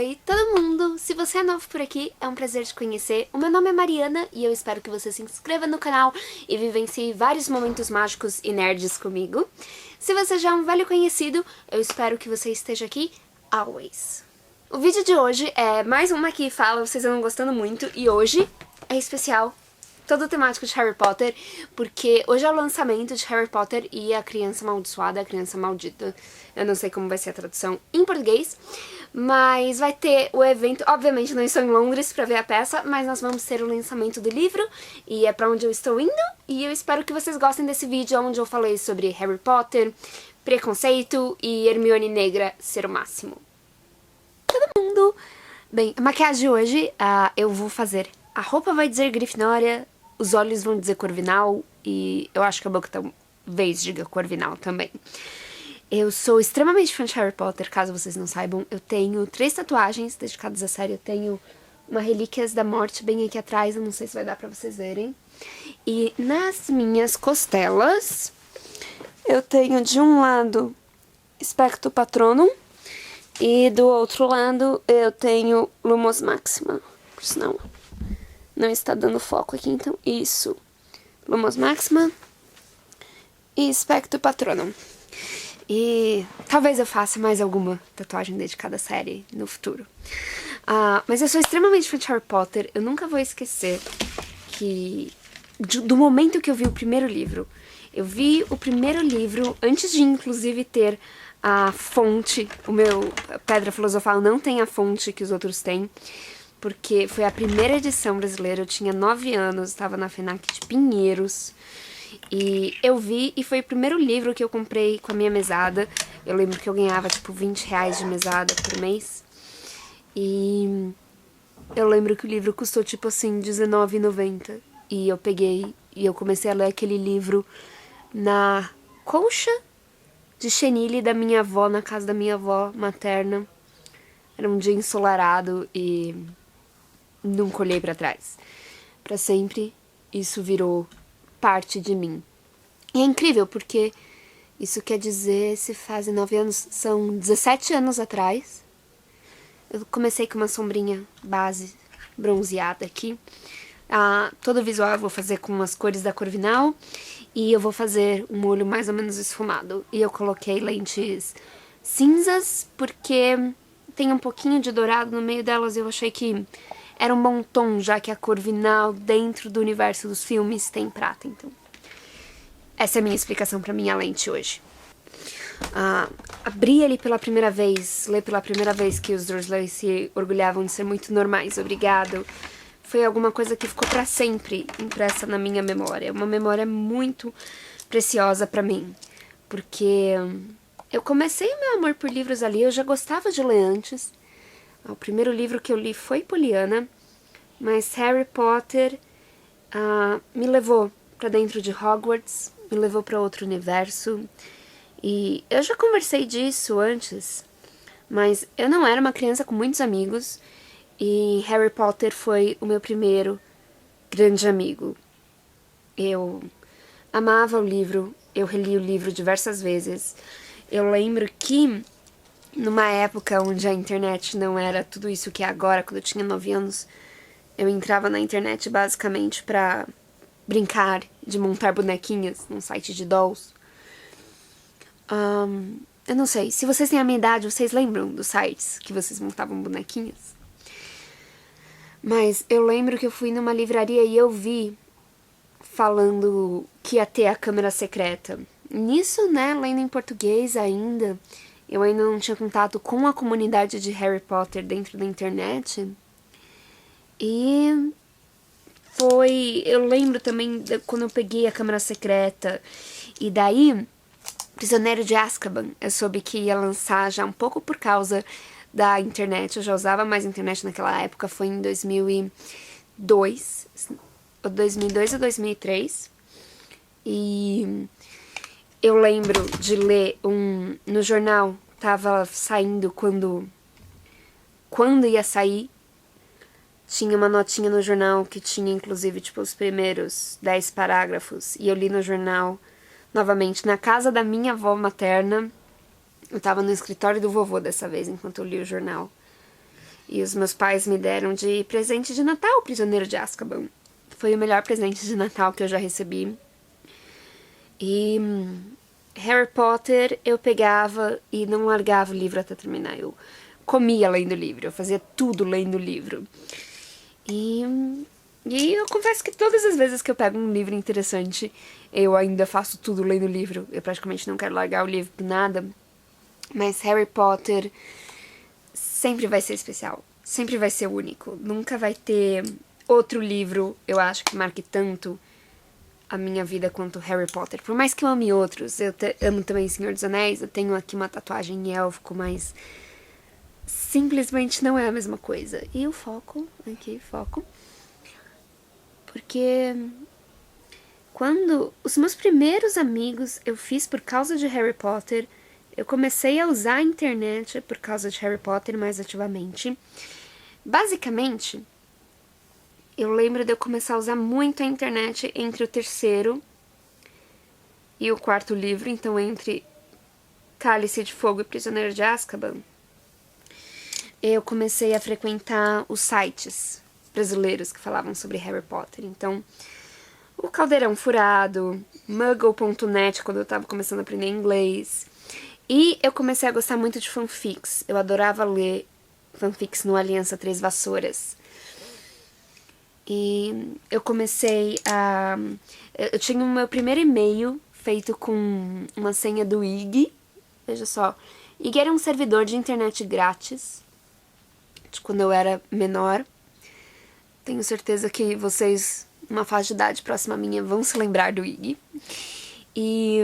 Oi, todo mundo! Se você é novo por aqui, é um prazer te conhecer. O meu nome é Mariana e eu espero que você se inscreva no canal e vivencie vários momentos mágicos e nerds comigo. Se você já é um velho conhecido, eu espero que você esteja aqui always. O vídeo de hoje é mais uma que fala, vocês andam gostando muito, e hoje é especial. Todo temático de Harry Potter, porque hoje é o lançamento de Harry Potter e a Criança Amaldiçoada, a Criança Maldita. Eu não sei como vai ser a tradução em português, mas vai ter o evento. Obviamente não estou em Londres pra ver a peça, mas nós vamos ter o lançamento do livro, e é pra onde eu estou indo, e eu espero que vocês gostem desse vídeo onde eu falei sobre Harry Potter, preconceito e Hermione negra ser o máximo. Todo mundo! Bem, a maquiagem de hoje, eu vou fazer. A roupa vai dizer Grifinória, os olhos vão dizer Corvinal e eu acho que a boca talvez diga Corvinal também. Eu sou extremamente fã de Harry Potter, caso vocês não saibam. Eu tenho 3 tatuagens dedicadas à série. Eu tenho uma Relíquias da Morte bem aqui atrás, eu não sei se vai dar pra vocês verem. E nas minhas costelas, eu tenho de um lado Expecto Patronum e do outro lado eu tenho Lumos Maxima, por sinal. Não está dando foco aqui, então isso. Lumos Maxima e Expecto Patronum. E talvez eu faça mais alguma tatuagem dedicada à série no futuro. Mas eu sou extremamente fã de Harry Potter. Eu nunca vou esquecer que do momento que eu vi o primeiro livro. Eu vi o primeiro livro antes de inclusive ter a fonte. O meu Pedra Filosofal não tem a fonte que os outros têm, porque foi a primeira edição brasileira, eu tinha 9 anos, estava na FENAC de Pinheiros, e eu vi, e foi o primeiro livro que eu comprei com a minha mesada. Eu lembro que eu ganhava, tipo, R$20 de mesada por mês, e eu lembro que o livro custou, tipo assim, R$19,90, e eu peguei, e eu comecei a ler aquele livro na colcha de chenille da minha avó, na casa da minha avó materna. Era um dia ensolarado e nunca olhei pra trás. Pra sempre, isso virou parte de mim. E é incrível, porque isso quer dizer, se fazem 9 anos, são 17 anos atrás. Eu comecei com uma sombrinha base bronzeada aqui. Todo o visual eu vou fazer com as cores da Corvinal. E eu vou fazer um olho mais ou menos esfumado. E eu coloquei lentes cinzas, porque tem um pouquinho de dourado no meio delas, eu achei que era um bom tom, já que a Corvinal, dentro do universo dos filmes, tem prata, então. Essa é a minha explicação pra minha lente hoje. Abri ele pela primeira vez, ler pela primeira vez que os Dursley se orgulhavam de ser muito normais, obrigado. Foi alguma coisa que ficou pra sempre impressa na minha memória. Uma memória muito preciosa pra mim, porque eu comecei o meu amor por livros ali, eu já gostava de ler antes. O primeiro livro que eu li foi Poliana, mas Harry Potter me levou pra dentro de Hogwarts, me levou pra outro universo. E eu já conversei disso antes, mas eu não era uma criança com muitos amigos, e Harry Potter foi o meu primeiro grande amigo. Eu amava o livro, eu reli o livro diversas vezes. Eu lembro que numa época onde a internet não era tudo isso que é agora, quando eu tinha 9 anos, eu entrava na internet basicamente pra brincar de montar bonequinhas num site de dolls. Eu não sei, se vocês têm a minha idade, vocês lembram dos sites que vocês montavam bonequinhas? Mas eu lembro que eu fui numa livraria e eu vi falando que ia ter a câmera secreta. Nisso, né, lendo em português ainda, eu ainda não tinha contato com a comunidade de Harry Potter dentro da internet. E eu lembro também quando eu peguei a câmera secreta. E daí, Prisioneiro de Azkaban, eu soube que ia lançar já um pouco por causa da internet. Eu já usava mais internet naquela época, foi em 2002 ou 2003. E eu lembro de ler no jornal, tava saindo quando ia sair, tinha uma notinha no jornal que tinha inclusive tipo os primeiros 10 parágrafos, e eu li no jornal novamente na casa da minha avó materna. Eu tava no escritório do vovô dessa vez, enquanto eu li o jornal. E os meus pais me deram de presente de Natal, Prisioneiro de Azkaban. Foi o melhor presente de Natal que eu já recebi. E Harry Potter eu pegava e não largava o livro até terminar. Eu comia lendo o livro, eu fazia tudo lendo o livro. E eu confesso que todas as vezes que eu pego um livro interessante, eu ainda faço tudo lendo o livro. Eu praticamente não quero largar o livro por nada. Mas Harry Potter sempre vai ser especial. Sempre vai ser único. Nunca vai ter outro livro, eu acho, que marque tanto a minha vida quanto Harry Potter. Por mais que eu ame outros, eu amo também Senhor dos Anéis, eu tenho aqui uma tatuagem em élfico, mas simplesmente não é a mesma coisa. E o foco, porque quando os meus primeiros amigos eu fiz por causa de Harry Potter, eu comecei a usar a internet por causa de Harry Potter mais ativamente. Basicamente, eu lembro de eu começar a usar muito a internet entre o terceiro e o quarto livro, então entre Cálice de Fogo e Prisioneiro de Azkaban. Eu comecei a frequentar os sites brasileiros que falavam sobre Harry Potter. Então, o Caldeirão Furado, Muggle.net, quando eu tava começando a aprender inglês. E eu comecei a gostar muito de fanfics. Eu adorava ler fanfics no Aliança Três Vassouras. E eu comecei a... Eu tinha o meu primeiro e-mail feito com uma senha do IG. Veja só. IG era um servidor de internet grátis, de quando eu era menor. Tenho certeza que vocês, numa faixa de idade próxima à minha, vão se lembrar do IG. E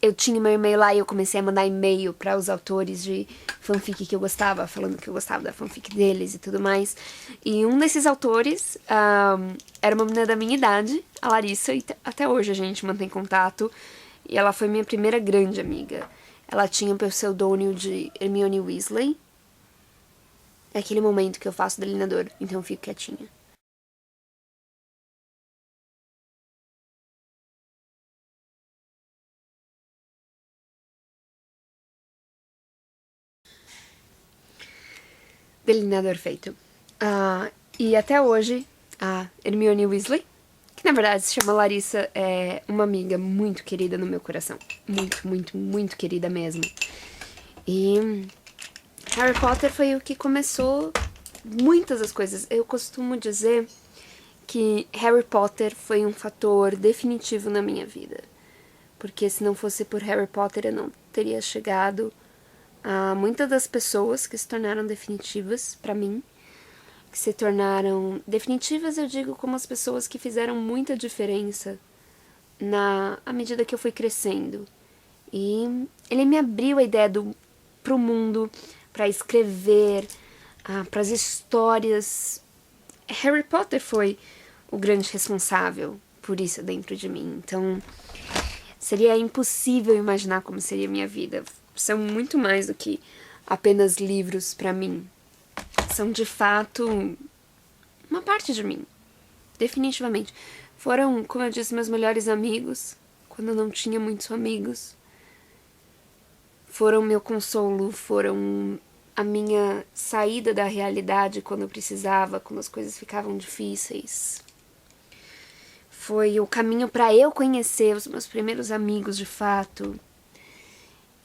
eu tinha meu e-mail lá e eu comecei a mandar e-mail para os autores de fanfic que eu gostava, falando que eu gostava da fanfic deles e tudo mais. E um desses autores era uma menina da minha idade, a Larissa, e até hoje a gente mantém contato. E ela foi minha primeira grande amiga. Ela tinha o pseudônimo de Hermione Weasley. É aquele momento que eu faço delineador, então eu fico quietinha. Delineador feito. E até hoje, a Hermione Weasley, que na verdade se chama Larissa, é uma amiga muito querida no meu coração. Muito, muito, muito querida mesmo. E Harry Potter foi o que começou muitas das coisas. Eu costumo dizer que Harry Potter foi um fator definitivo na minha vida. Porque se não fosse por Harry Potter eu não teria chegado a muitas das pessoas que se tornaram definitivas pra mim, que se tornaram definitivas, eu digo, como as pessoas que fizeram muita diferença à medida que eu fui crescendo. E ele me abriu a ideia pro mundo, pra escrever, pras histórias. Harry Potter foi o grande responsável por isso dentro de mim. Então, seria impossível imaginar como seria a minha vida. São muito mais do que apenas livros pra mim. São, de fato, uma parte de mim. Definitivamente. Foram, como eu disse, meus melhores amigos, quando eu não tinha muitos amigos. Foram meu consolo, foram a minha saída da realidade quando eu precisava, quando as coisas ficavam difíceis. Foi o caminho pra eu conhecer os meus primeiros amigos, de fato.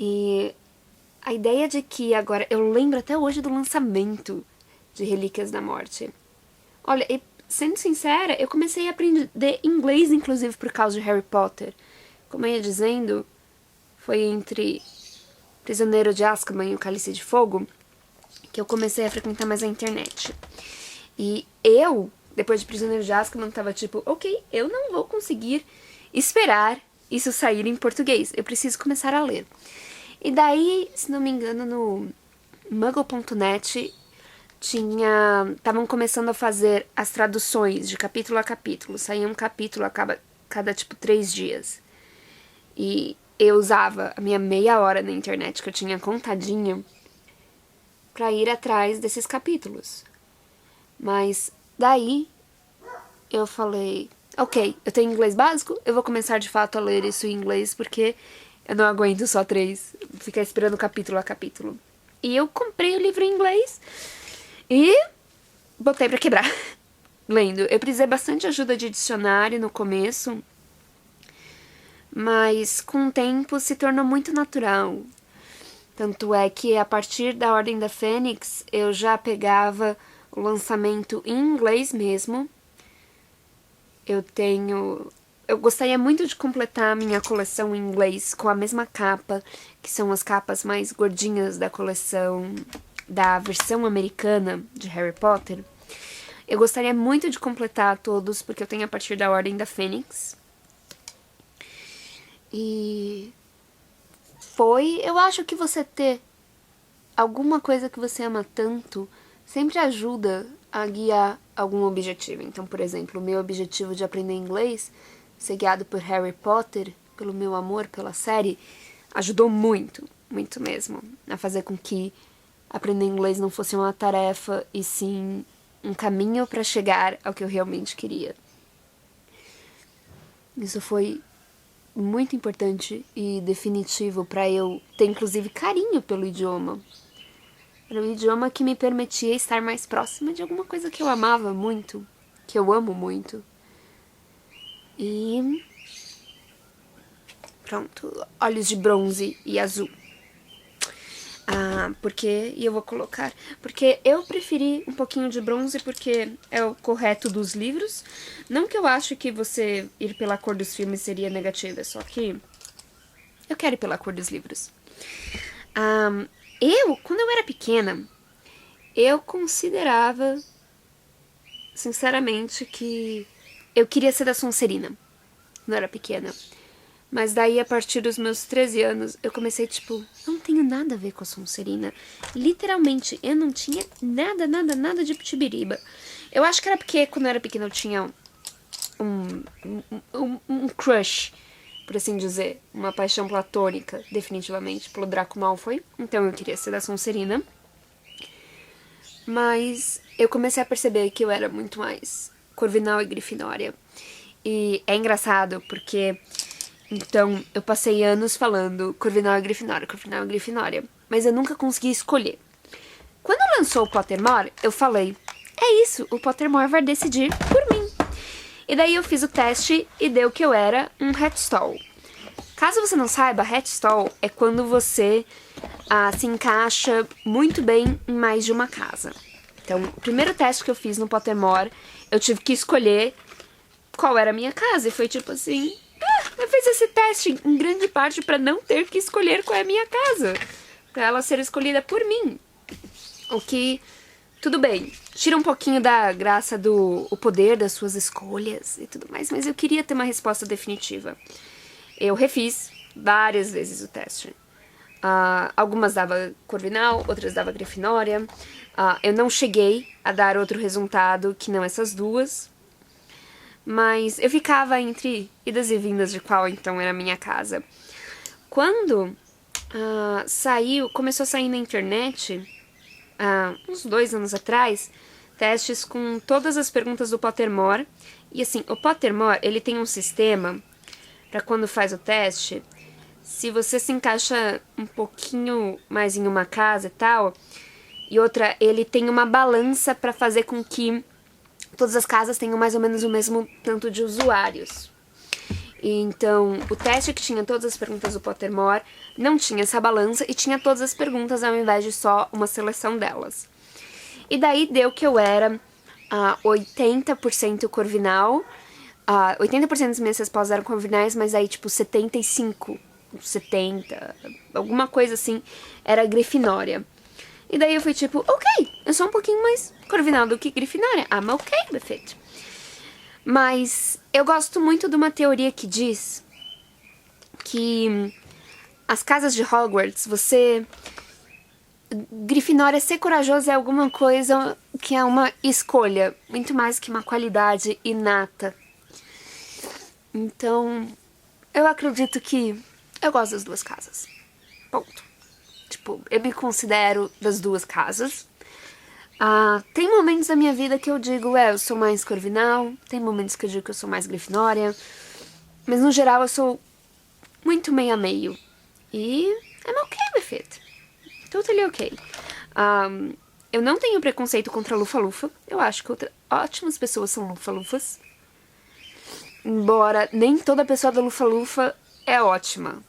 E a ideia de que agora... Eu lembro até hoje do lançamento de Relíquias da Morte. Olha, e, sendo sincera, eu comecei a aprender inglês, inclusive, por causa de Harry Potter. Como eu ia dizendo, foi entre Prisioneiro de Azkaban e o Cálice de Fogo que eu comecei a frequentar mais a internet. E eu, depois de Prisioneiro de Azkaban, tava tipo, ok, eu não vou conseguir esperar isso sair em português. Eu preciso começar a ler. E daí, se não me engano, no Muggle.net estavam começando a fazer as traduções de capítulo a capítulo. Saía um capítulo a cada tipo 3 dias. E eu usava a minha meia hora na internet que eu tinha contadinha pra ir atrás desses capítulos. Mas daí eu falei, ok, eu tenho inglês básico, eu vou começar de fato a ler isso em inglês, porque eu não aguento só 3, ficar esperando capítulo a capítulo. E eu comprei o livro em inglês E botei pra quebrar. Lendo. Eu precisei bastante ajuda de dicionário no começo, mas com o tempo se tornou muito natural. Tanto é que a partir da Ordem da Fênix eu já pegava o lançamento em inglês mesmo. Eu gostaria muito de completar a minha coleção em inglês com a mesma capa, que são as capas mais gordinhas da coleção da versão americana de Harry Potter. Eu gostaria muito de completar todos, porque eu tenho a partir da Ordem da Fênix. E eu acho que você ter alguma coisa que você ama tanto sempre ajuda a guiar algum objetivo. Então, por exemplo, o meu objetivo de aprender inglês, ser guiado por Harry Potter, pelo meu amor pela série, ajudou muito, muito mesmo, a fazer com que aprender inglês não fosse uma tarefa, e sim um caminho para chegar ao que eu realmente queria. Isso foi muito importante e definitivo para eu ter, inclusive, carinho pelo idioma. Era um idioma que me permitia estar mais próxima de alguma coisa que eu amava muito, que eu amo muito. E pronto, olhos de bronze e azul. E eu vou colocar... Porque eu preferi um pouquinho de bronze porque é o correto dos livros. Não que eu acho que você ir pela cor dos filmes seria negativo, é só que eu quero ir pela cor dos livros. Quando eu era pequena, eu considerava, sinceramente, que eu queria ser da Sonserina. Quando eu era pequena. Mas daí, a partir dos meus 13 anos, eu comecei, não tenho nada a ver com a Sonserina. Literalmente, eu não tinha nada de pitibiriba. Eu acho que era porque, quando eu era pequena, eu tinha um crush, por assim dizer. Uma paixão platônica, definitivamente, pelo Draco Malfoy. Então, eu queria ser da Sonserina. Mas eu comecei a perceber que eu era muito mais Corvinal e Grifinória. E é engraçado, porque... Então, eu passei anos falando Corvinal e Grifinória, mas eu nunca consegui escolher. Quando lançou o Pottermore, eu falei, é isso, o Pottermore vai decidir por mim. E daí eu fiz o teste e deu que eu era um Hatstall. Caso você não saiba, Hatstall é quando você se encaixa muito bem em mais de uma casa. Então, o primeiro teste que eu fiz no Pottermore, eu tive que escolher qual era a minha casa, e foi tipo assim... Eu fiz esse teste em grande parte para não ter que escolher qual é a minha casa, para ela ser escolhida por mim. O que, tudo bem, tira um pouquinho da graça do poder das suas escolhas e tudo mais, mas eu queria ter uma resposta definitiva. Eu refiz várias vezes o teste. Algumas dava Corvinal, outras dava Grifinória. Eu não cheguei a dar outro resultado que não essas duas. Mas eu ficava entre idas e vindas de qual então era a minha casa. Quando começou a sair na internet, uns 2 anos atrás, testes com todas as perguntas do Pottermore. E assim, o Pottermore, ele tem um sistema para quando faz o teste, se você se encaixa um pouquinho mais em uma casa e tal, e outra, ele tem uma balança para fazer com que todas as casas tenham mais ou menos o mesmo tanto de usuários. Então, o teste que tinha todas as perguntas do Pottermore não tinha essa balança e tinha todas as perguntas ao invés de só uma seleção delas. E daí deu que eu era 80% Corvinal, 80% das minhas respostas eram Corvinais, mas aí tipo 75, 70, alguma coisa assim, era Grifinória. E daí eu fui tipo, ok, eu sou um pouquinho mais Corvinal do que Grifinória. I'm ok with it. Mas eu gosto muito de uma teoria que diz que as casas de Hogwarts, Grifinória, ser corajoso é alguma coisa que é uma escolha, muito mais que uma qualidade inata. Então, eu acredito que eu gosto das duas casas. Ponto. Tipo, eu me considero das duas casas. Tem momentos da minha vida que eu digo, eu sou mais Corvinal. Tem momentos que eu digo que eu sou mais Grifinória. Mas no geral eu sou muito meio a meio. E I'm okay with it. Totally okay. eu não tenho preconceito contra lufa-lufa. Eu acho que ótimas pessoas são lufa-lufas. Embora nem toda pessoa da lufa-lufa é ótima,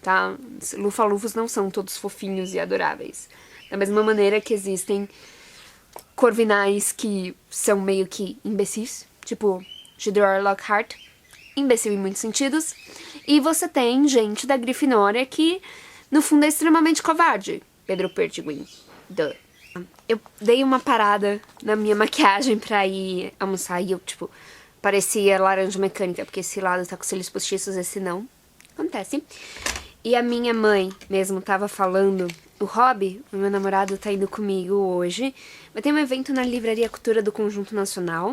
tá? Lufa-lufas não são todos fofinhos e adoráveis. Da mesma maneira que existem corvinais que são meio que imbecis, tipo J.R.R. Lockhart, imbecil em muitos sentidos. E você tem gente da Grifinória que, no fundo, é extremamente covarde. Pedro Pertwee. Duh. Eu dei uma parada na minha maquiagem pra ir almoçar e eu, tipo, parecia laranja mecânica, porque esse lado tá com cílios postiços, esse não. Acontece. E a minha mãe mesmo tava falando, o Rob, o meu namorado, tá indo comigo hoje. Vai ter um evento na Livraria Cultura do Conjunto Nacional.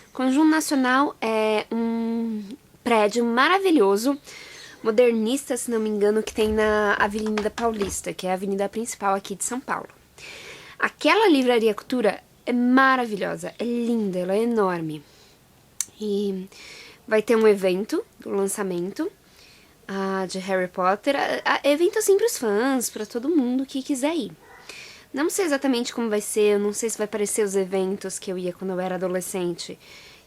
O Conjunto Nacional é um prédio maravilhoso, modernista, se não me engano, que tem na Avenida Paulista, que é a avenida principal aqui de São Paulo. Aquela Livraria Cultura é maravilhosa, é linda, ela é enorme. E vai ter um evento do lançamento de Harry Potter, evento assim pros fãs, pra todo mundo que quiser ir. Não sei exatamente como vai ser, eu não sei se vai parecer os eventos que eu ia quando eu era adolescente,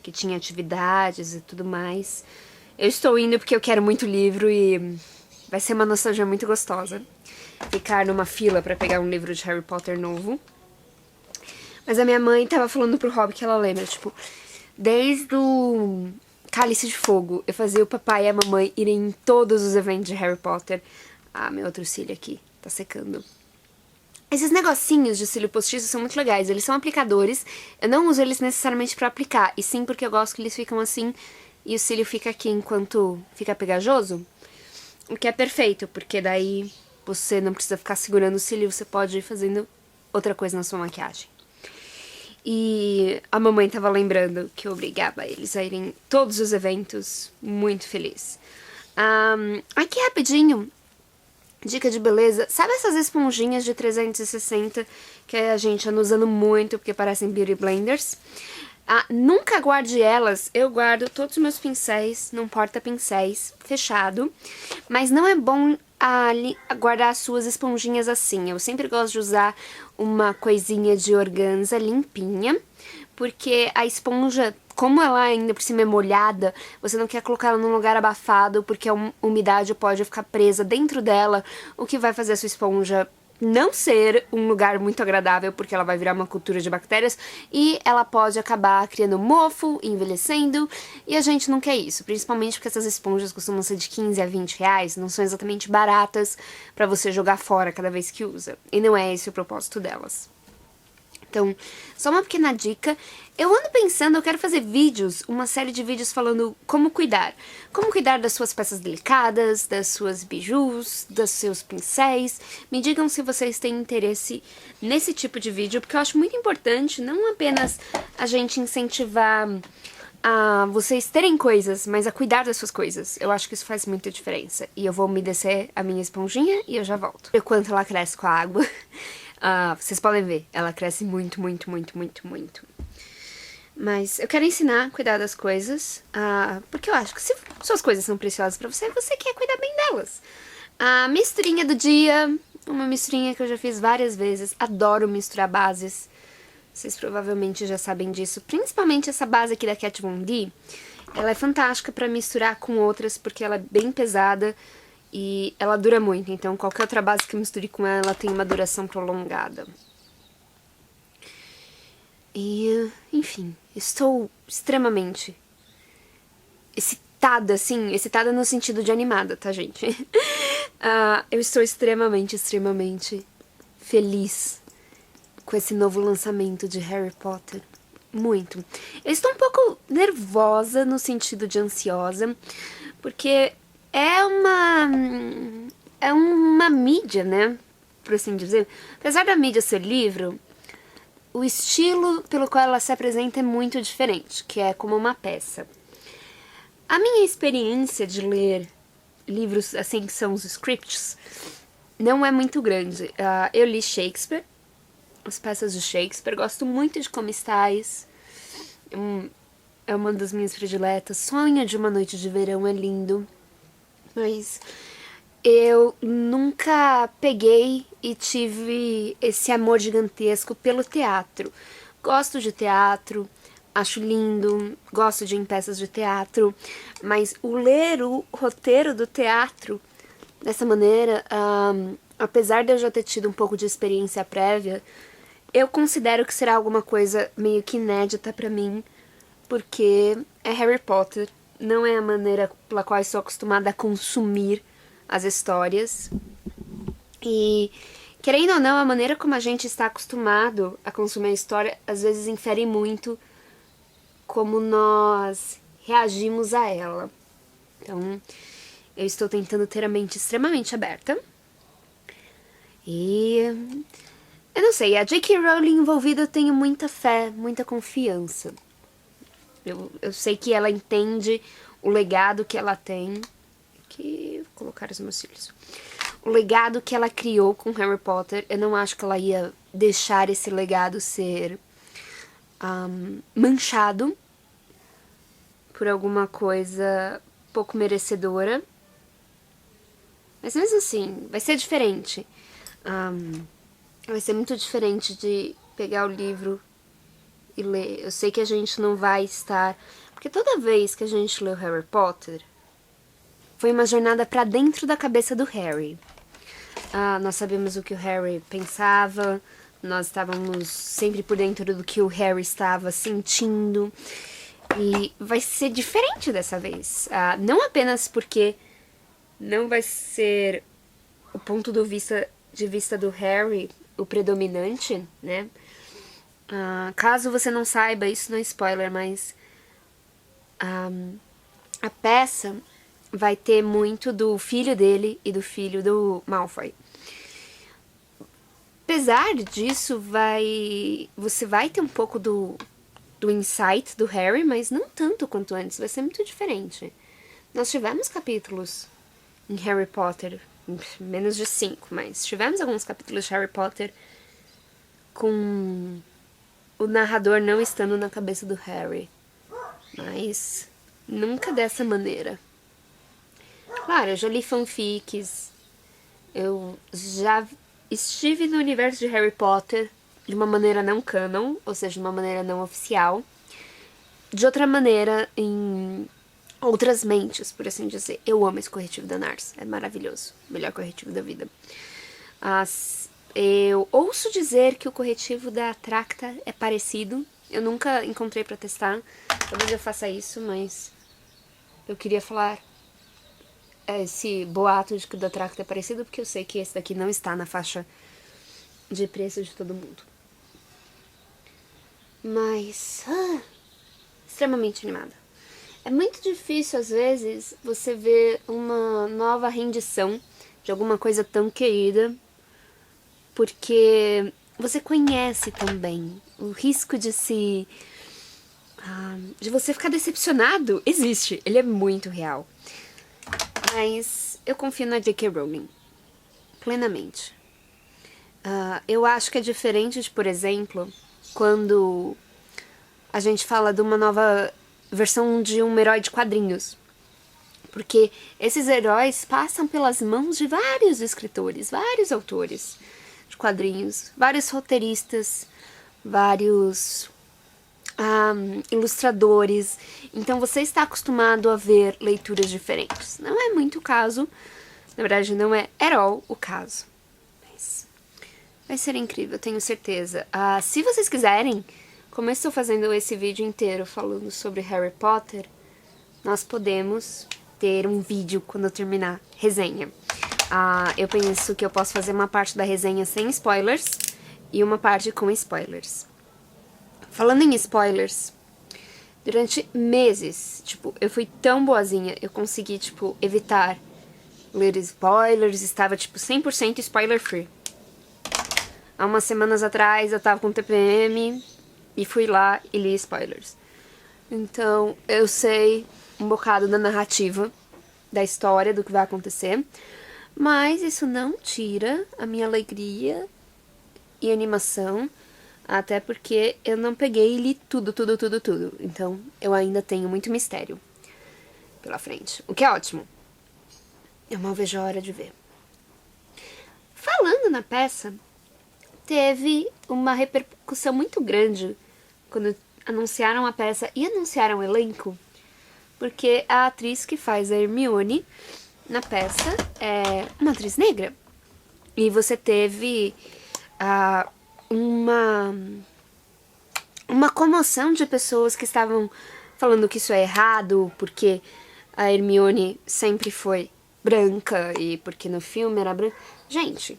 que tinha atividades e tudo mais. Eu estou indo porque eu quero muito livro e vai ser uma nostalgia muito gostosa ficar numa fila pra pegar um livro de Harry Potter novo. Mas a minha mãe tava falando pro Rob que ela lembra, tipo, desde o Cálice de Fogo, eu fazia o papai e a mamãe irem em todos os eventos de Harry Potter. Ah, meu outro cílio aqui, tá secando. Esses negocinhos de cílio postiço são muito legais, eles são aplicadores. Eu não uso eles necessariamente pra aplicar, e sim porque eu gosto que eles ficam assim e o cílio fica aqui enquanto fica pegajoso. O que é perfeito, porque daí você não precisa ficar segurando o cílio, você pode ir fazendo outra coisa na sua maquiagem. E a mamãe tava lembrando que eu obrigava eles a irem em todos os eventos, muito feliz. Aqui rapidinho, dica de beleza, sabe essas esponjinhas de 360 que a gente anda usando muito porque parecem beauty blenders? Nunca guarde elas, eu guardo todos os meus pincéis num porta-pincéis fechado, mas não é bom guardar as suas esponjinhas assim. Eu sempre gosto de usar uma coisinha de organza limpinha, porque a esponja, como ela ainda por cima é molhada, você não quer colocar ela num lugar abafado, porque a umidade pode ficar presa dentro dela, o que vai fazer a sua esponja não ser um lugar muito agradável, porque ela vai virar uma cultura de bactérias e ela pode acabar criando mofo, envelhecendo, e a gente não quer isso, principalmente porque essas esponjas costumam ser de 15 a 20 reais, não são exatamente baratas pra você jogar fora cada vez que usa, e não é esse o propósito delas. Então, só uma pequena dica, eu ando pensando, eu quero fazer vídeos, uma série de vídeos falando como cuidar das suas peças delicadas, das suas bijus, dos seus pincéis. Me digam se vocês têm interesse nesse tipo de vídeo, porque eu acho muito importante não apenas a gente incentivar a vocês terem coisas, mas a cuidar das suas coisas. Eu acho que isso faz muita diferença. E eu vou umedecer a minha esponjinha e eu já volto. O quanto ela cresce com a água. Vocês podem ver, ela cresce muito, muito, muito, muito, muito. Mas eu quero ensinar a cuidar das coisas, porque eu acho que se suas coisas são preciosas pra você, você quer cuidar bem delas. A misturinha do dia, uma misturinha que eu já fiz várias vezes, adoro misturar bases. Vocês provavelmente já sabem disso, principalmente essa base aqui da Kat Von D. Ela é fantástica pra misturar com outras, porque ela é bem pesada e ela dura muito, então qualquer outra base que eu misture com ela tem uma duração prolongada. E, enfim, estou extremamente excitada, assim, excitada no sentido de animada, tá, gente? Eu estou extremamente, extremamente feliz com esse novo lançamento de Harry Potter. Muito. Eu estou um pouco nervosa no sentido de ansiosa, porque é uma mídia, né, por assim dizer. Apesar da mídia ser livro, o estilo pelo qual ela se apresenta é muito diferente, que é como uma peça. A minha experiência de ler livros assim que são os scripts não é muito grande. Eu li Shakespeare, as peças de Shakespeare, gosto muito de Como Estais, é uma das minhas prediletas. Sonho de uma Noite de Verão é lindo, mas eu nunca peguei e tive esse amor gigantesco pelo teatro. Gosto de teatro, acho lindo, gosto de ir em peças de teatro, mas o ler o roteiro do teatro dessa maneira, apesar de eu já ter tido um pouco de experiência prévia, eu considero que será alguma coisa meio que inédita pra mim, porque é Harry Potter, não é a maneira pela qual eu sou acostumada a consumir as histórias. E, querendo ou não, a maneira como a gente está acostumado a consumir a história às vezes infere muito como nós reagimos a ela. Então, eu estou tentando ter a mente extremamente aberta. E eu não sei, a J.K. Rowling envolvida eu tenho muita fé, muita confiança. Eu sei que ela entende o legado que ela tem. Aqui, vou colocar os meus cílios. O legado que ela criou com Harry Potter, eu não acho que ela ia deixar esse legado ser manchado por alguma coisa pouco merecedora. Mas mesmo assim, vai ser diferente. Vai ser muito diferente de pegar o livro e ler. Eu sei que a gente não vai estar... Porque toda vez que a gente leu Harry Potter, foi uma jornada pra dentro da cabeça do Harry. Nós sabemos o que o Harry pensava, nós estávamos sempre por dentro do que o Harry estava sentindo. E vai ser diferente dessa vez. Não apenas porque não vai ser o ponto de vista do Harry o predominante, né? Caso você não saiba, isso não é spoiler, mas a peça vai ter muito do filho dele e do filho do Malfoy. Apesar disso, você vai ter um pouco do insight do Harry, mas não tanto quanto antes, vai ser muito diferente. Nós tivemos capítulos em Harry Potter, menos de 5, mas tivemos alguns capítulos de Harry Potter com o narrador não estando na cabeça do Harry, mas nunca dessa maneira. Claro, eu já li fanfics, eu já estive no universo de Harry Potter de uma maneira não canon, ou seja, de uma maneira não oficial, de outra maneira em outras mentes, por assim dizer. Eu amo esse corretivo da NARS, é maravilhoso, melhor corretivo da vida. Eu ouço dizer que o corretivo da Tracta é parecido, eu nunca encontrei pra testar, talvez eu faça isso, mas eu queria falar esse boato de que o da Tracta é parecido, porque eu sei que esse daqui não está na faixa de preço de todo mundo. Mas, extremamente animada. É muito difícil, às vezes, você ver uma nova rendição de alguma coisa tão querida, porque você conhece também. O risco de de você ficar decepcionado existe, ele é muito real. Mas eu confio na J.K. Rowling, plenamente. Eu acho que é diferente de, por exemplo, quando a gente fala de uma nova versão de um herói de quadrinhos. Porque esses heróis passam pelas mãos de vários escritores, vários autores de quadrinhos, vários roteiristas, vários ilustradores. Então você está acostumado a ver leituras diferentes. Não é muito o caso, na verdade não é at all o caso. Mas vai ser incrível, tenho certeza. Se vocês quiserem, como eu estou fazendo esse vídeo inteiro falando sobre Harry Potter, nós podemos ter um vídeo quando eu terminar resenha. Eu penso que eu posso fazer uma parte da resenha sem spoilers e uma parte com spoilers. Falando em spoilers, durante meses, eu fui tão boazinha, eu consegui, evitar ler spoilers, estava, 100% spoiler free. Há umas semanas atrás eu tava com TPM e fui lá e li spoilers. Então, eu sei um bocado da narrativa, da história, do que vai acontecer, mas isso não tira a minha alegria e animação, até porque eu não peguei e li tudo. Então, eu ainda tenho muito mistério pela frente, o que é ótimo. eu mal vejo a hora de ver. Falando na peça, teve uma repercussão muito grande quando anunciaram a peça e anunciaram o elenco, porque a atriz que faz a Hermione na peça é uma atriz negra. E você teve uma comoção de pessoas que estavam falando que isso é errado, porque a Hermione sempre foi branca e porque no filme era branca. Gente,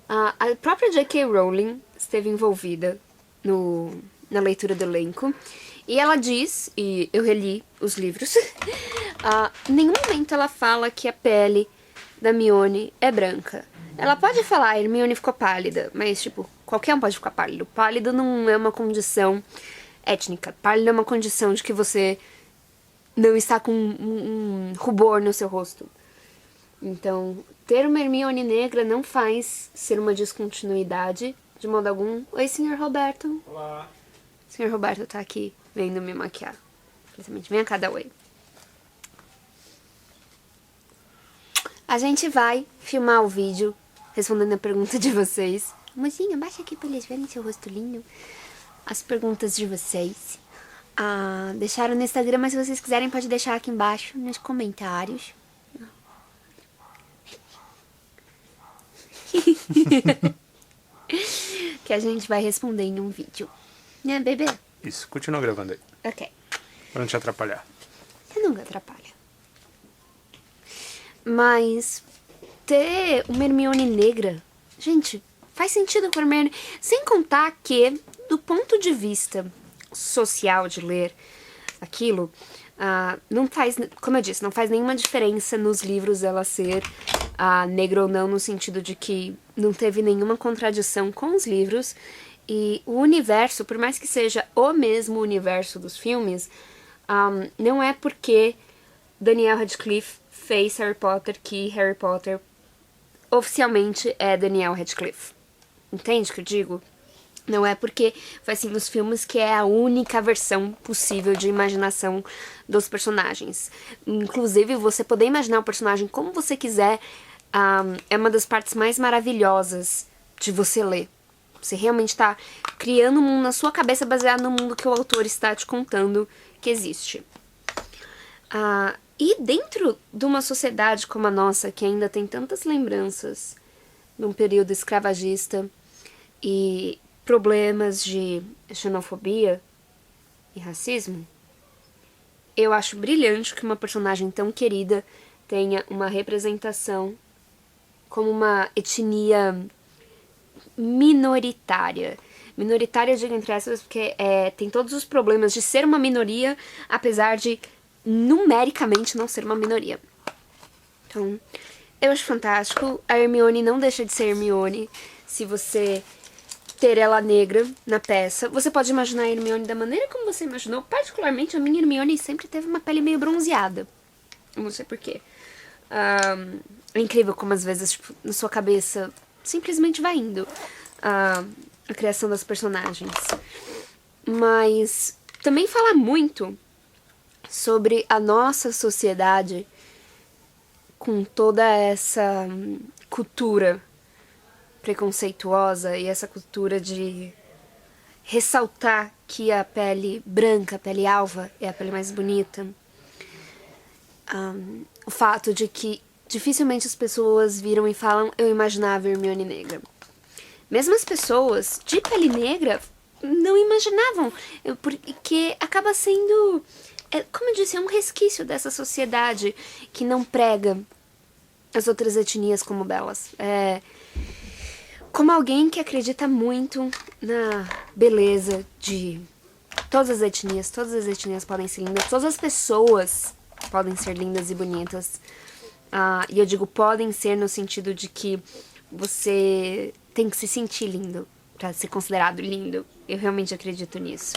a própria J.K. Rowling esteve envolvida na leitura do elenco e ela diz, e eu reli os livros, em nenhum momento ela fala que a pele da Hermione é branca. Ela pode falar, a Hermione ficou pálida, mas, tipo, qualquer um pode ficar pálido. Pálido não é uma condição étnica. Pálido é uma condição de que você não está com um rubor no seu rosto. Então, ter uma Hermione negra não faz ser uma descontinuidade de modo algum. Oi, Sr. Roberto. Olá. O Sr. Roberto tá aqui vendo me maquiar. Precisamente, vem cá, Oi. A gente vai filmar o vídeo respondendo a pergunta de vocês. Mozinha, baixa aqui pra eles verem seu rosto lindo. As perguntas de vocês. Deixaram no Instagram, mas se vocês quiserem pode deixar aqui embaixo nos comentários. Que a gente vai responder em um vídeo. Né, bebê? Isso, continua gravando aí. Ok. Pra não te atrapalhar. Você nunca atrapalha. Mas ter uma Hermione negra, gente, faz sentido com a Hermione. Sem contar que, do ponto de vista social de ler aquilo, não faz, como eu disse, não faz nenhuma diferença nos livros ela ser negra ou não, no sentido de que não teve nenhuma contradição com os livros. E o universo, por mais que seja o mesmo universo dos filmes, não é porque Daniel Radcliffe fez Harry Potter que Harry Potter oficialmente é Daniel Radcliffe. Entende o que eu digo? Não é porque foi assim nos filmes que é a única versão possível de imaginação dos personagens. Inclusive, você poder imaginar o personagem como você quiser é uma das partes mais maravilhosas de você ler. Você realmente está criando um mundo na sua cabeça baseado no mundo que o autor está te contando que existe. E dentro de uma sociedade como a nossa, que ainda tem tantas lembranças de um período escravagista e problemas de xenofobia e racismo, eu acho brilhante que uma personagem tão querida tenha uma representação como uma etnia minoritária. Minoritária, eu digo entre aspas, porque tem todos os problemas de ser uma minoria, apesar de numericamente não ser uma minoria. Então, eu acho fantástico. A Hermione não deixa de ser Hermione se você ter ela negra na peça. Você pode imaginar a Hermione da maneira como você imaginou. Particularmente, a minha Hermione sempre teve uma pele meio bronzeada. Não sei porquê. É incrível como às vezes, tipo, na sua cabeça simplesmente vai indo a criação das personagens. Mas também fala muito sobre a nossa sociedade com toda essa cultura preconceituosa e essa cultura de ressaltar que a pele branca, a pele alva é a pele mais bonita. O fato de que dificilmente as pessoas viram e falam, eu imaginava a Hermione negra. Mesmo as pessoas de pele negra não imaginavam, porque acaba sendo, como eu disse, é um resquício dessa sociedade que não prega as outras etnias como belas. Como alguém que acredita muito na beleza de todas as etnias podem ser lindas, todas as pessoas podem ser lindas e bonitas. E eu digo podem ser no sentido de que você tem que se sentir lindo pra ser considerado lindo. Eu realmente acredito nisso.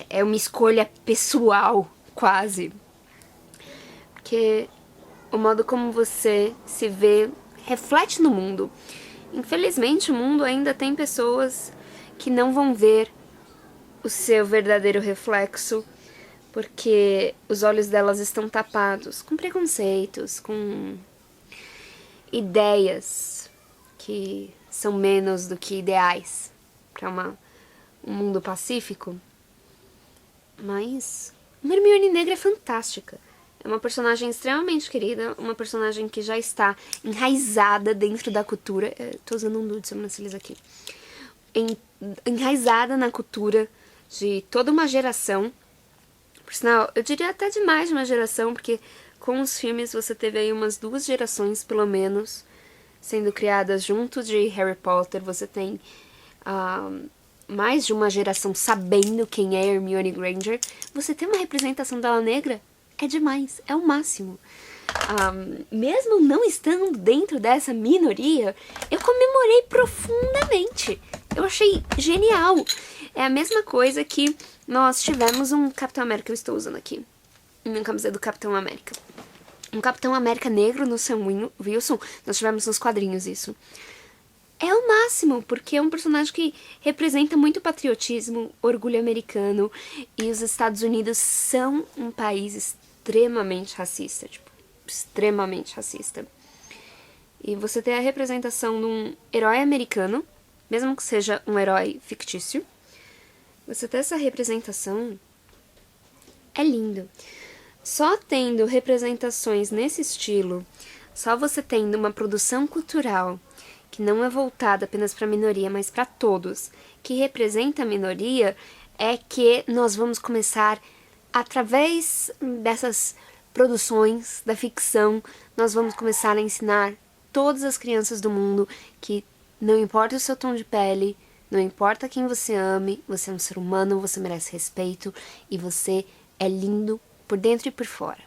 É uma escolha pessoal, quase. Porque o modo como você se vê reflete no mundo. Infelizmente, o mundo ainda tem pessoas que não vão ver o seu verdadeiro reflexo porque os olhos delas estão tapados com preconceitos, com ideias que são menos do que ideais para um mundo pacífico. Mas uma Hermione negra é fantástica. É uma personagem extremamente querida, uma personagem que já está enraizada dentro da cultura. Tô usando um nude sobrancelhas aqui. Enraizada na cultura de toda uma geração. Por sinal, eu diria até de mais de uma geração, porque com os filmes você teve aí umas 2 gerações, pelo menos, sendo criadas junto de Harry Potter. Você tem mais de uma geração sabendo quem é Hermione Granger. Você ter uma representação dela negra é demais, é o máximo. Mesmo não estando dentro dessa minoria, eu comemorei profundamente. Eu achei genial. É a mesma coisa que nós tivemos um Capitão América, eu estou usando aqui, minha camiseta do Capitão América. Um Capitão América negro no Sam Wilson, nós tivemos nos quadrinhos isso. É o máximo, porque é um personagem que representa muito patriotismo, orgulho americano, e os Estados Unidos são um país extremamente racista, tipo, extremamente racista. E você ter a representação de um herói americano, mesmo que seja um herói fictício, você ter essa representação é lindo. Só tendo representações nesse estilo, só você tendo uma produção cultural que não é voltada apenas para a minoria, mas para todos, que representa a minoria, é que nós vamos começar, através dessas produções da ficção, nós vamos começar a ensinar todas as crianças do mundo que não importa o seu tom de pele, não importa quem você ame, você é um ser humano, você merece respeito e você é lindo por dentro e por fora.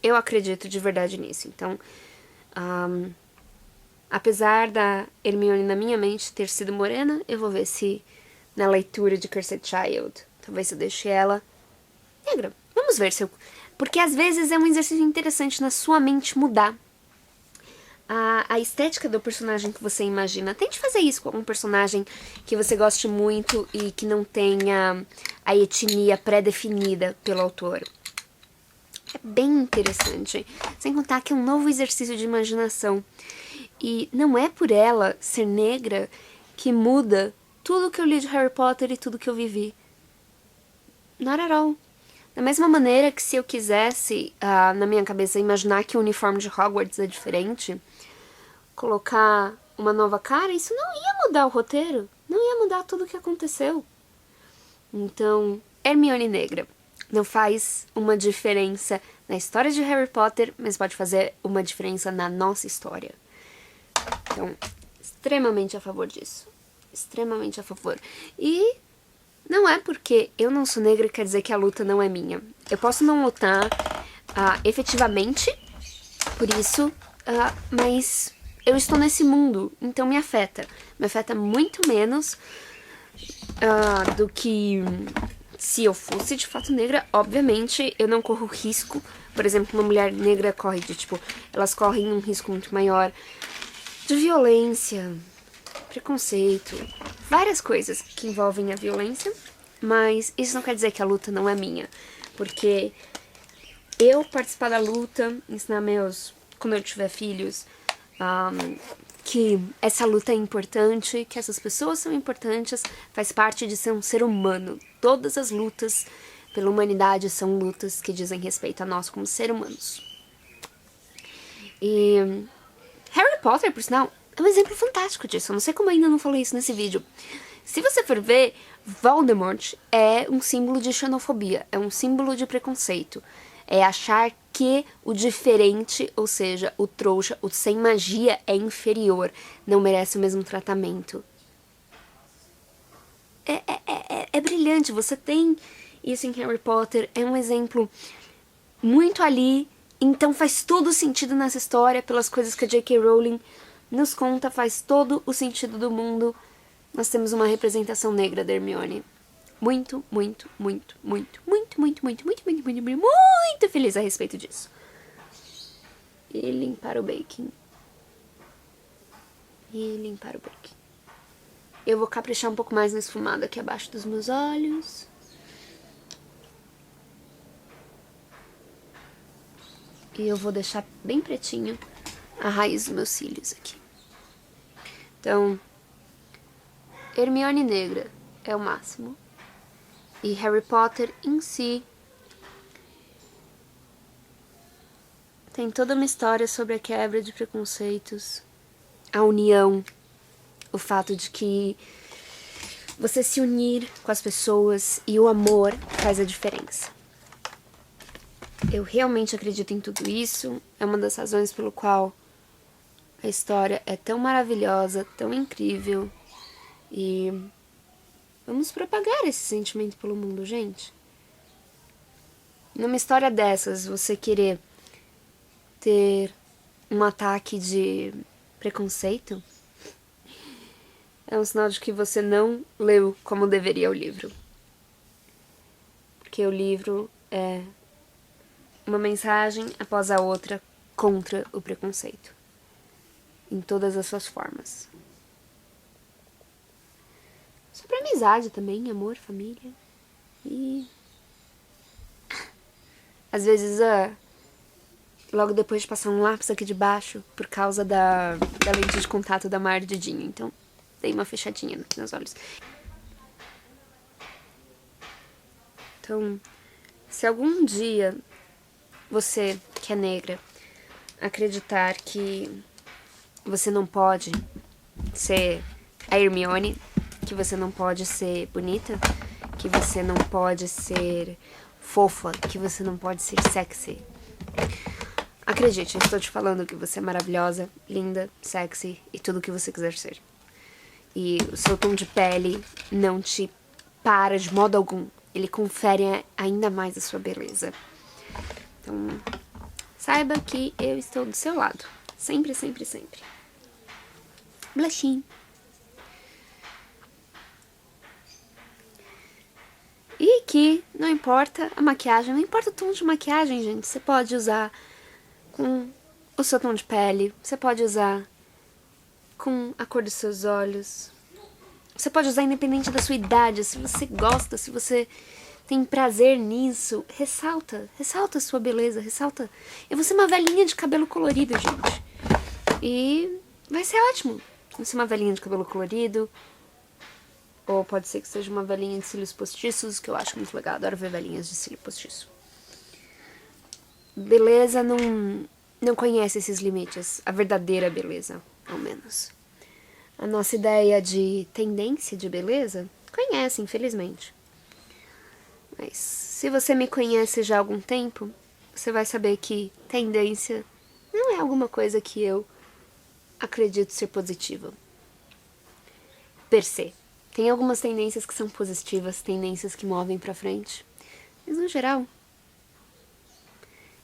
Eu acredito de verdade nisso. Então, apesar da Hermione na minha mente ter sido morena, eu vou ver se na leitura de Cursed Child, talvez eu deixe ela negra. Vamos ver se eu... Porque às vezes é um exercício interessante na sua mente mudar a estética do personagem que você imagina. Tente fazer isso com algum personagem que você goste muito e que não tenha a etnia pré-definida pelo autor. É bem interessante. Sem contar que é um novo exercício de imaginação. E não é por ela ser negra que muda tudo que eu li de Harry Potter e tudo que eu vivi. Not at all. Da mesma maneira que se eu quisesse, na minha cabeça, imaginar que o uniforme de Hogwarts é diferente, colocar uma nova cara, isso não ia mudar o roteiro, não ia mudar tudo o que aconteceu. Então, Hermione negra não faz uma diferença na história de Harry Potter, mas pode fazer uma diferença na nossa história. Então, extremamente a favor disso. Extremamente a favor. E não é porque eu não sou negra que quer dizer que a luta não é minha. Eu posso não lutar efetivamente por isso, mas eu estou nesse mundo, então me afeta. Me afeta muito menos do que se eu fosse de fato negra. Obviamente, eu não corro risco. Por exemplo, uma mulher negra corre de, elas correm um risco muito maior de violência, preconceito, várias coisas que envolvem a violência, mas isso não quer dizer que a luta não é minha, porque eu participar da luta, ensinar quando eu tiver filhos, que essa luta é importante, que essas pessoas são importantes, faz parte de ser um ser humano. Todas as lutas pela humanidade são lutas que dizem respeito a nós como seres humanos. E Harry Potter, por sinal, é um exemplo fantástico disso. Eu não sei como ainda não falei isso nesse vídeo. Se você for ver, Voldemort é um símbolo de xenofobia, é um símbolo de preconceito. É achar que o diferente, ou seja, o trouxa, o sem magia é inferior, não merece o mesmo tratamento. É brilhante, você tem isso em Harry Potter, é um exemplo muito ali, então faz todo o sentido nessa história, pelas coisas que a J.K. Rowling nos conta, faz todo o sentido do mundo. Nós temos uma representação negra da Hermione. Muito, muito, muito, muito, muito, muito, muito, muito, muito, muito, muito, muito feliz a respeito disso. E limpar o baking. E limpar o baking. Eu vou caprichar um pouco mais no esfumado aqui abaixo dos meus olhos. E eu vou deixar bem pretinho a raiz dos meus cílios aqui. Então, Hermione negra é o máximo. E Harry Potter em si tem toda uma história sobre a quebra de preconceitos, a união, o fato de que você se unir com as pessoas e o amor faz a diferença. Eu realmente acredito em tudo isso, é uma das razões pelo qual a história é tão maravilhosa, tão incrível, e vamos propagar esse sentimento pelo mundo, gente. Numa história dessas, você querer ter um ataque de preconceito é um sinal de que você não leu como deveria o livro. Porque o livro é uma mensagem após a outra contra o preconceito, em todas as suas formas. Sobre amizade também, amor, família. E às vezes, logo depois de passar um lápis aqui de baixo, por causa da lente de contato da maior dedinho. Então, dei uma fechadinha aqui nos olhos. Então, se algum dia você, que é negra, acreditar que você não pode ser a Hermione, que você não pode ser bonita, que você não pode ser fofa, que você não pode ser sexy, acredite, eu estou te falando que você é maravilhosa, linda, sexy e tudo o que você quiser ser. E o seu tom de pele não te para de modo algum. Ele confere ainda mais a sua beleza. Então, saiba que eu estou do seu lado. Sempre, sempre, sempre. Blushinho. E que não importa a maquiagem, não importa o tom de maquiagem, gente. Você pode usar com o seu tom de pele, você pode usar com a cor dos seus olhos. Você pode usar independente da sua idade, se você gosta, se você tem prazer nisso, ressalta a sua beleza, ressalta. Eu vou ser uma velhinha de cabelo colorido, gente. E vai ser ótimo. Vou ser uma velhinha de cabelo colorido, ou pode ser que seja uma velhinha de cílios postiços, que eu acho muito legal, adoro ver velhinhas de cílio postiço. Beleza não conhece esses limites, a verdadeira beleza, ao menos. A nossa ideia de tendência de beleza, conhece, infelizmente. Mas se você me conhece já há algum tempo, você vai saber que tendência não é alguma coisa que eu acredito ser positiva. Per se. Tem algumas tendências que são positivas, tendências que movem pra frente. Mas no geral,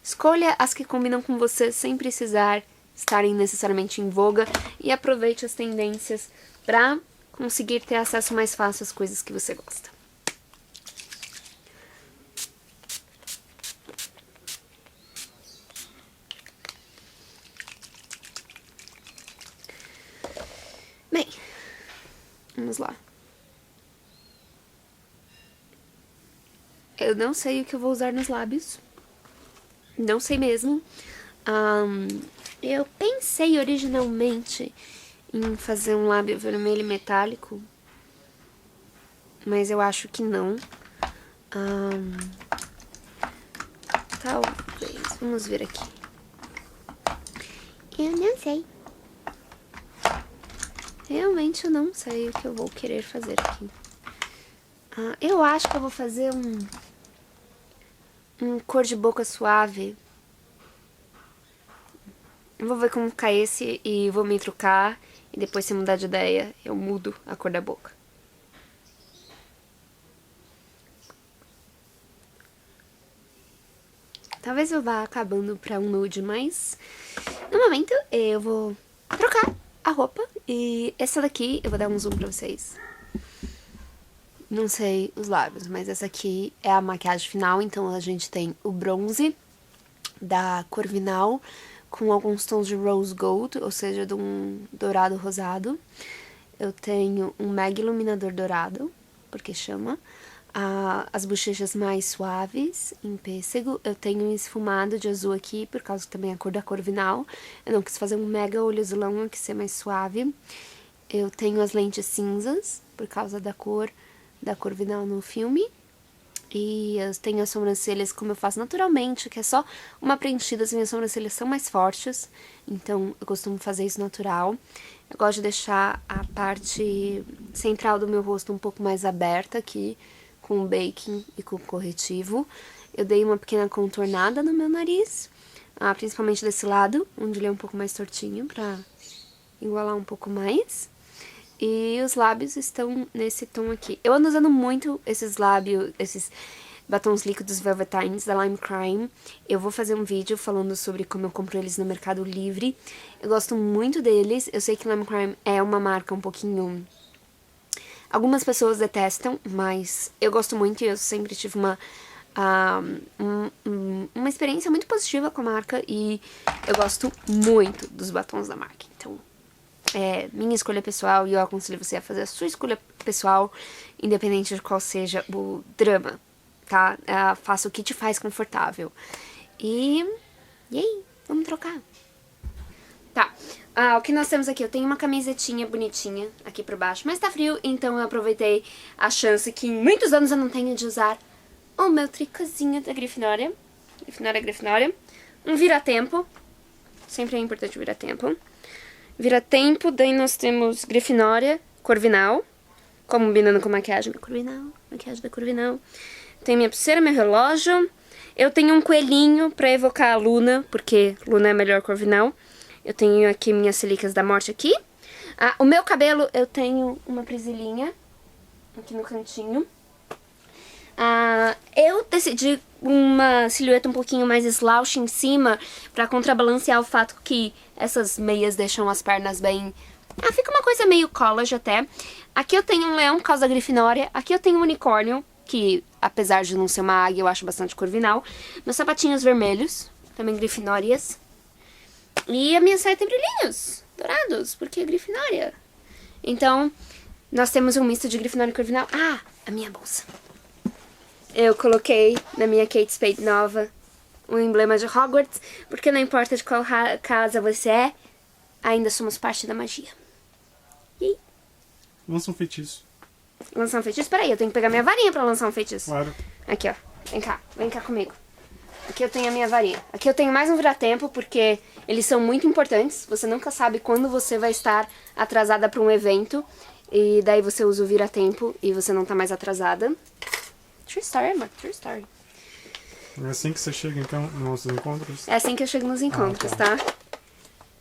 escolha as que combinam com você sem precisar estarem necessariamente em voga e aproveite as tendências pra conseguir ter acesso mais fácil às coisas que você gosta. Bem, vamos lá. Eu não sei o que eu vou usar nos lábios. Não sei mesmo. Eu pensei originalmente em fazer um lábio vermelho metálico, mas eu acho que não. Talvez. Vamos ver aqui. Eu não sei. Realmente eu não sei o que eu vou querer fazer aqui. Eu acho que eu vou fazer um cor de boca suave. Eu vou ver como ficar esse e vou me trocar. E depois, se mudar de ideia, eu mudo a cor da boca. Talvez eu vá acabando pra um nude, mas no momento eu vou trocar a roupa. E essa daqui, eu vou dar um zoom pra vocês. Não sei os lábios, mas essa aqui é a maquiagem final. Então a gente tem o bronze da Corvinal com alguns tons de rose gold, ou seja, de um dourado rosado. Eu tenho um mega iluminador dourado, porque chama. as bochechas mais suaves em pêssego. Eu tenho um esfumado de azul aqui, por causa que também é a cor da Corvinal. Eu não quis fazer um mega olho azulão, eu quis ser mais suave. Eu tenho as lentes cinzas, por causa da cor da Corvinal no filme. E eu tenho as sobrancelhas como eu faço naturalmente, que é só uma preenchida, as minhas sobrancelhas são mais fortes, então eu costumo fazer isso natural. Eu gosto de deixar a parte central do meu rosto um pouco mais aberta aqui, com o baking e com o corretivo. Eu dei uma pequena contornada no meu nariz, principalmente desse lado, onde ele é um pouco mais tortinho, pra igualar um pouco mais. E os lábios estão nesse tom aqui. Eu ando usando muito esses batons líquidos Velvetines da Lime Crime. Eu vou fazer um vídeo falando sobre como eu compro eles no Mercado Livre. Eu gosto muito deles. Eu sei que Lime Crime é uma marca um pouquinho... Algumas pessoas detestam, mas eu gosto muito e eu sempre tive uma experiência muito positiva com a marca. E eu gosto muito dos batons da marca. Então... é minha escolha pessoal e eu aconselho você a fazer a sua escolha pessoal, independente de qual seja o drama, tá? Faça o que te faz confortável. E aí, vamos trocar. Tá, o que nós temos aqui? Eu tenho uma camisetinha bonitinha aqui por baixo, mas tá frio, então eu aproveitei a chance que em muitos anos eu não tenho de usar o meu tricôzinho da Grifinória. Grifinória. Um vira-tempo. Sempre é importante vira-tempo. Vira-tempo, daí nós temos Grifinória, Corvinal, combinando com maquiagem da Corvinal. Tem minha pulseira, meu relógio. Eu tenho um coelhinho pra evocar a Luna, porque Luna é a melhor Corvinal. Eu tenho aqui minhas relíquias da morte aqui. O meu cabelo, eu tenho uma presilhinha aqui no cantinho. Eu decidi uma silhueta um pouquinho mais slouch em cima pra contrabalancear o fato que essas meias deixam as pernas bem... fica uma coisa meio college até. Aqui eu tenho um leão por causa da Grifinória. Aqui eu tenho um unicórnio, que apesar de não ser uma águia, eu acho bastante Corvinal. Meus sapatinhos vermelhos, também Grifinórias. E a minha saia tem brilhinhos dourados, porque é Grifinória. Então, nós temos um misto de Grifinória e Corvinal. A minha bolsa. Eu coloquei na minha Kate Spade nova o emblema de Hogwarts, porque não importa de qual casa você é, ainda somos parte da magia. E aí? Lança um feitiço. Lançar um feitiço? Peraí, eu tenho que pegar minha varinha pra lançar um feitiço. Claro. Aqui, ó. Vem cá comigo. Aqui eu tenho a minha varinha. Aqui eu tenho mais um vira-tempo, porque eles são muito importantes. Você nunca sabe quando você vai estar atrasada pra um evento. E daí você usa o vira-tempo e você não tá mais atrasada. True story, amor. True story. É assim que você chega, então, nos nossos encontros? É assim que eu chego nos encontros, tá?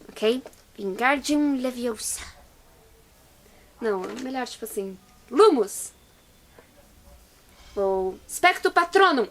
Ok? Wingardium Leviosa. Não, é melhor tipo assim... Lumos! Ou Spectro Patronum!